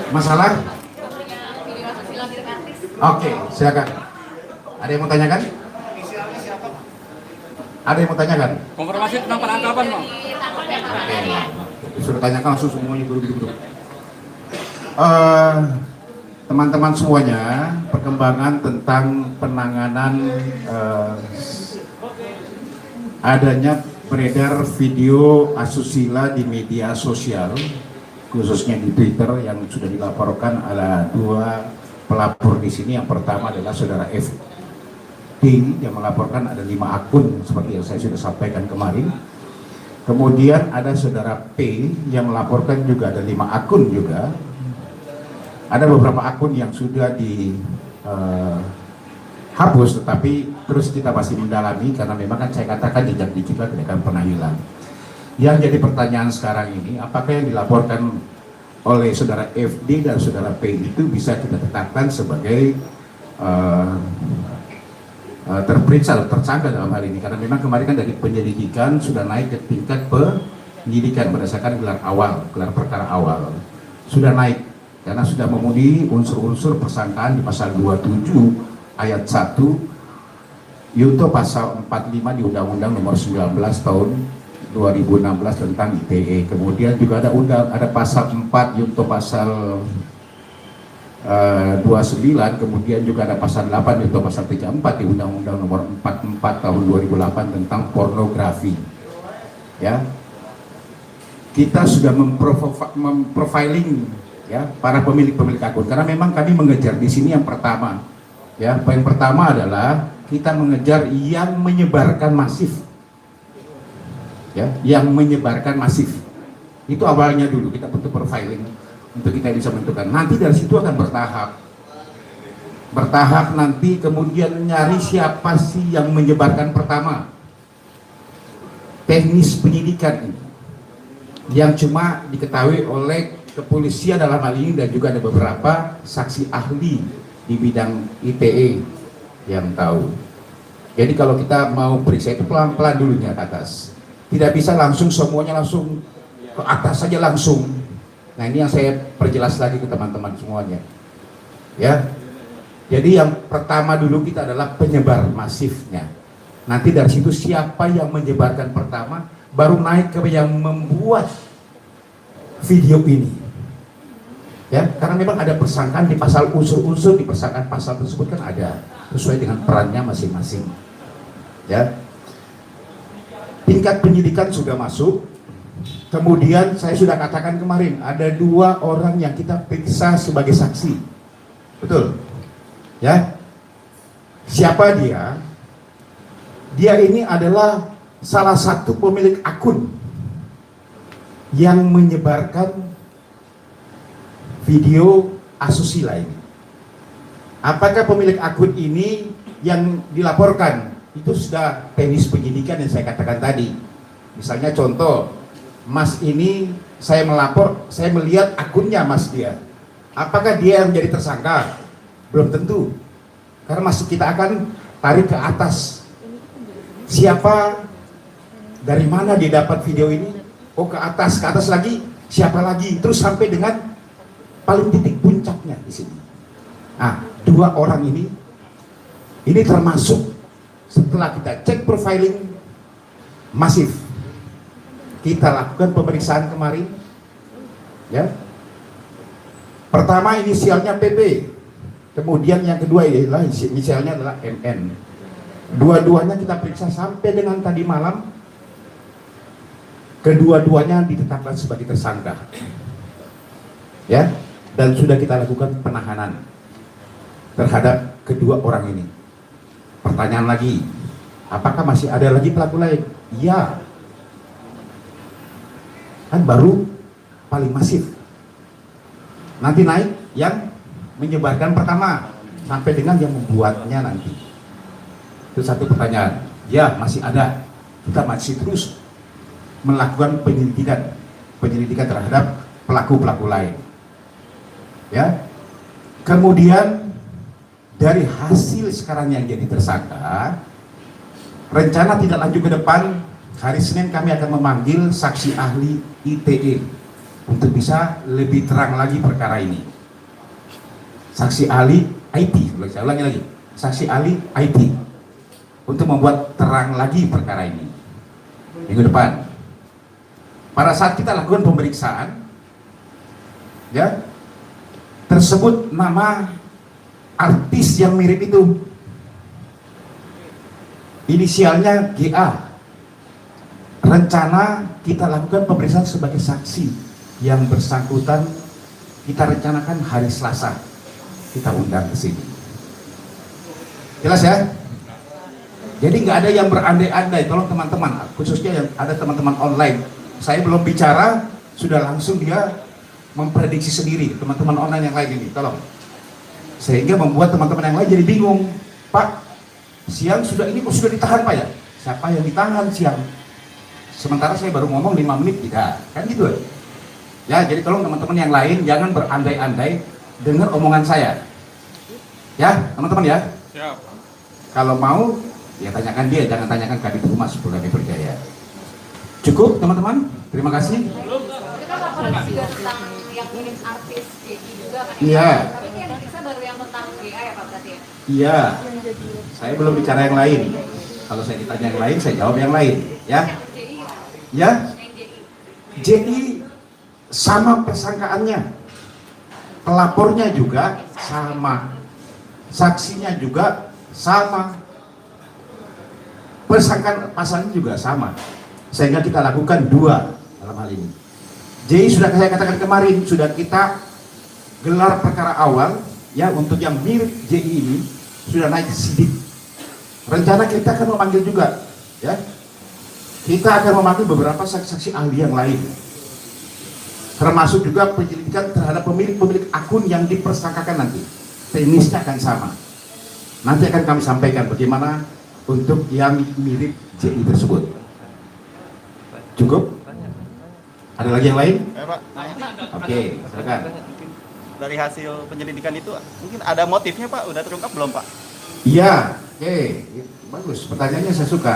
Masalah? Oke, silakan. Ada yang mau tanyakan? Ada yang mau tanyakan? Konfirmasi tentang penangkapan, Bang. Oke, sudah tanyakan langsung semuanya dulu. Teman-teman semuanya, perkembangan tentang penanganan adanya beredar video asusila di media sosial, khususnya di Twitter yang sudah dilaporkan. Ada dua pelapor di sini. Yang pertama adalah saudara FD yang melaporkan ada 5 akun seperti yang saya sudah sampaikan kemarin. Kemudian ada saudara P yang melaporkan juga ada 5 akun juga. Ada beberapa akun yang sudah dihapus, tetapi terus kita masih mendalami karena memang kan saya katakan jejak digital tidak akan pernah hilang. Yang jadi pertanyaan sekarang ini, apakah yang dilaporkan oleh saudara FD dan saudara P itu bisa kita tetapkan sebagai terperiksa atau tersangka dalam hal ini? Karena memang kemarin kan dari penyelidikan sudah naik ke tingkat penyidikan berdasarkan gelar perkara awal sudah naik karena sudah memenuhi unsur-unsur persangkaan di pasal 27 ayat 1 yaitu pasal 45 di Undang-Undang Nomor 19 tahun 2016 tentang ITE. Kemudian juga ada pasal 4 yaitu pasal 29, kemudian juga ada pasal 8 yaitu pasal 34 di Undang-Undang Nomor 44 tahun 2008 tentang pornografi. Ya, kita sudah memprofiling ya para pemilik akun karena memang kami mengejar di sini yang pertama. Ya, yang pertama adalah kita mengejar yang menyebarkan masif. Ya, yang menyebarkan masif. Itu awalnya dulu kita bentuk profiling untuk kita bisa menentukan. Nanti dari situ akan bertahap nanti kemudian nyari siapa sih yang menyebarkan pertama. Teknis penyidikan ini yang cuma diketahui oleh kepolisian dalam hal ini dan juga ada beberapa saksi ahli di bidang ITE yang tahu. Jadi kalau kita mau periksa itu pelan-pelan dulunya ke atas. Tidak bisa langsung semuanya langsung ke atas saja langsung. Nah, ini yang saya perjelas lagi ke teman-teman semuanya. Ya. Jadi yang pertama dulu kita adalah penyebar masifnya. Nanti dari situ siapa yang menyebarkan pertama, baru naik ke yang membuat video ini. Ya, karena memang ada persangkaan di pasal unsur-unsur di persangkaan pasal tersebut kan ada sesuai dengan perannya masing-masing. Ya. Tingkat penyidikan sudah masuk. Kemudian saya sudah katakan kemarin ada 2 orang yang kita periksa sebagai saksi. Betul? Ya. Siapa dia? Dia ini adalah salah satu pemilik akun yang menyebarkan video asusila ini. Apakah pemilik akun ini yang dilaporkan? Itu sudah teknis penyidikan yang saya katakan tadi. Misalnya contoh, Mas ini saya melapor, saya melihat akunnya Mas dia. Apakah dia yang menjadi tersangka? Belum tentu. Karena masih kita akan tarik ke atas. Siapa, dari mana dia dapat video ini? Oh, ke atas lagi, siapa lagi? Terus sampai dengan paling titik puncaknya di sini. Nah, 2 orang ini termasuk setelah kita cek profiling masif, kita lakukan pemeriksaan kemarin. Ya, pertama inisialnya PP, kemudian yang kedua adalah inisialnya adalah MN. Dua-duanya kita periksa sampai dengan tadi malam. Kedua-duanya ditetapkan sebagai tersangka. Ya, dan sudah kita lakukan penahanan terhadap kedua orang ini. Pertanyaan lagi, apakah masih ada lagi pelaku lain? Ya, kan baru paling masif. Nanti naik yang menyebarkan pertama sampai dengan yang membuatnya nanti. Itu satu pertanyaan. Ya, masih ada. Kita masih terus melakukan penyelidikan terhadap pelaku-pelaku lain. Ya. Kemudian dari hasil sekarang yang jadi tersangka, rencana tidak lanjut ke depan, hari Senin kami akan memanggil saksi ahli ITE untuk bisa lebih terang lagi perkara ini. saksi ahli IT, saya ulangi lagi, saksi ahli IT untuk membuat terang lagi perkara ini minggu depan. Pada saat kita lakukan pemeriksaan, ya, tersebut nama artis yang mirip itu, inisialnya GA. Rencana kita lakukan pemeriksaan sebagai saksi yang bersangkutan, kita rencanakan hari Selasa kita undang ke sini. Jelas ya? Jadi nggak ada yang berandai-andai, tolong teman-teman, khususnya yang ada teman-teman online. Saya belum bicara, sudah langsung dia memprediksi sendiri, teman-teman online yang lain ini, tolong. Sehingga membuat teman-teman yang lain jadi bingung. Pak, siang sudah ini kok sudah ditahan Pak ya? Siapa yang ditahan siang? Sementara saya baru ngomong 5 menit, tidak, kan gitu ya. Jadi tolong teman-teman yang lain jangan berandai-andai dengar omongan saya, ya teman-teman ya. Siap. Kalau mau ya tanyakan dia, jangan tanyakan Kadif Humas Polda Metro Jaya. Cukup teman-teman, terima kasih. Kita laporan juga tentang yang minim artis juga kan? Iya. Tapi ini yang bisa baru yang tentang GA ya Pak berarti ya? Iya, saya belum bicara yang lain. Kalau saya ditanya yang lain, saya jawab yang lain, ya. Ya, jadi sama persangkaannya, pelapornya juga sama, saksinya juga sama, persangkaan pasalnya juga sama, sehingga kita lakukan 2 dalam hal ini. Jadi sudah saya katakan kemarin, sudah kita gelar perkara awal, ya, untuk yang mirip JI ini sudah naik sidik. Rencana kita akan memanggil juga, ya. Kita akan memanggil beberapa saksi-saksi ahli yang lain, termasuk juga penyelidikan terhadap pemilik akun yang dipersangkakan nanti. Teknisnya akan sama. Nanti akan kami sampaikan bagaimana untuk yang mirip JI tersebut. Cukup? Ada lagi yang lain? Pak. Oke, silakan. Dari hasil penyelidikan itu mungkin ada motifnya Pak, udah terungkap belum Pak? Iya, oke, bagus. Pertanyaannya saya suka.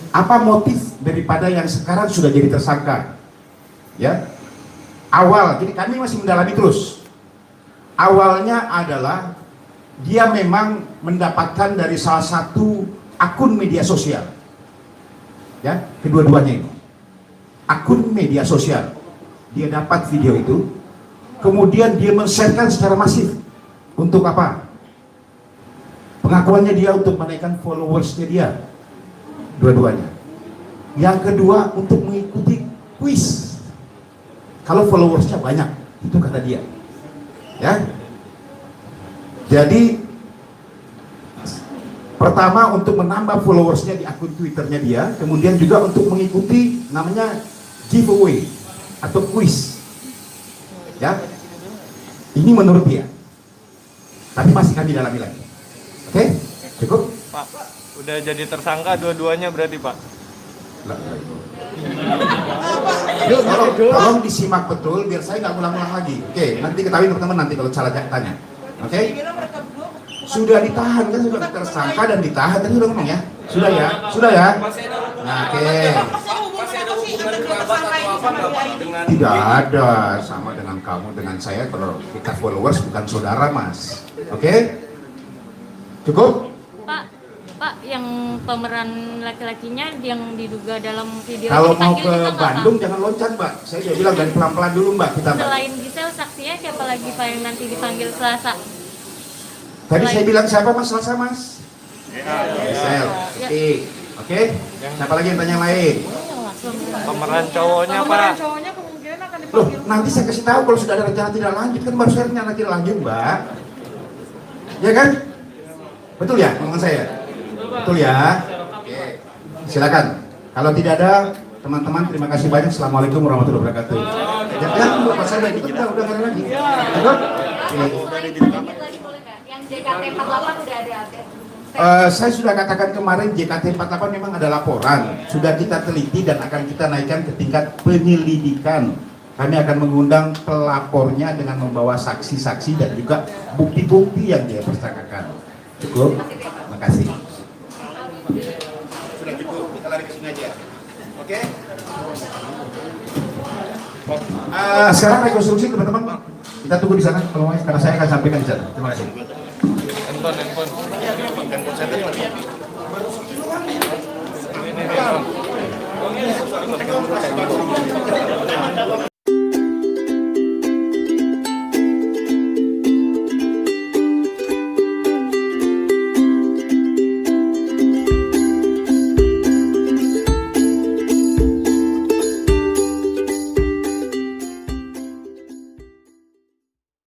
Apa motif daripada yang sekarang sudah jadi tersangka? Ya, awal, jadi kami masih mendalami terus. Awalnya adalah dia memang mendapatkan dari salah satu akun media sosial. Ya, kedua-duanya ini. Akun media sosial. Dia dapat video itu, kemudian dia men-sharekan secara masif. Untuk apa? Pengakuannya dia untuk menaikkan followersnya dia. Dua-duanya. Yang kedua untuk mengikuti kuis. Kalau followersnya banyak, itu kata dia. Ya. Jadi pertama untuk menambah followersnya di akun Twitternya dia, kemudian juga untuk mengikuti namanya giveaway atau kuis. Ya. Ini menurut dia. Tapi masih kami dalami lagi. Oke? Cukup? Pak, udah jadi tersangka dua-duanya berarti Pak? Tolong disimak betul biar saya nggak ulang-ulang lagi. Oke, nanti ketahui teman-teman nanti kalau salah tanya. Oke? Sudah ditahan kan, sudah tersangka dan ditahan tadi sudah ngomong ya. Sudah ya, sudah ya. Nah, oke. Tidak ada sama dengan kamu dengan saya kalau kita followers bukan saudara mas. Oke? Cukup? Pak, yang pemeran laki-lakinya yang diduga dalam video Kalau ini mau dipanggil ke juga nggak, Bandung jangan loncat mbak. Saya udah bilang dari pelan-pelan dulu mbak kita Pak? mbak. Selain Gisel, saksinya siapa lagi Pak yang nanti dipanggil Selasa? Tadi saya bilang siapa mas Selasa mas? Gisel. Oke. Siapa lagi yang tanya yang lain? Pemeran cowoknya Pak? Cowoknya kemungkinan akan Loh, nanti saya kasih tahu kalau sudah ada rencana tidak lanjut kan baru saya rencana tidak lanjut mbak. Ya kan? Betul ya omongan saya? Betul ya? Oke. Silakan. Kalau tidak ada teman-teman terima kasih banyak. Assalamualaikum warahmatullahi wabarakatuh. Jangan lupa saya lagi kita udah nggak ada lagi. Cukup? lagi boleh nggak? Yang JKT48 udah ada update. Saya sudah katakan kemarin JKT48 memang ada laporan, sudah kita teliti dan akan kita naikkan ke tingkat penyelidikan. Kami akan mengundang pelapornya dengan membawa saksi-saksi dan juga bukti-bukti yang dia persangkakan. Cukup? Terima kasih. Sudah cukup, kita lari ke sini aja. Oke? Sekarang rekonstruksi teman-teman. Kita tunggu di sana kalau mau, karena saya akan sampaikan di sana. Terima kasih. Handphone.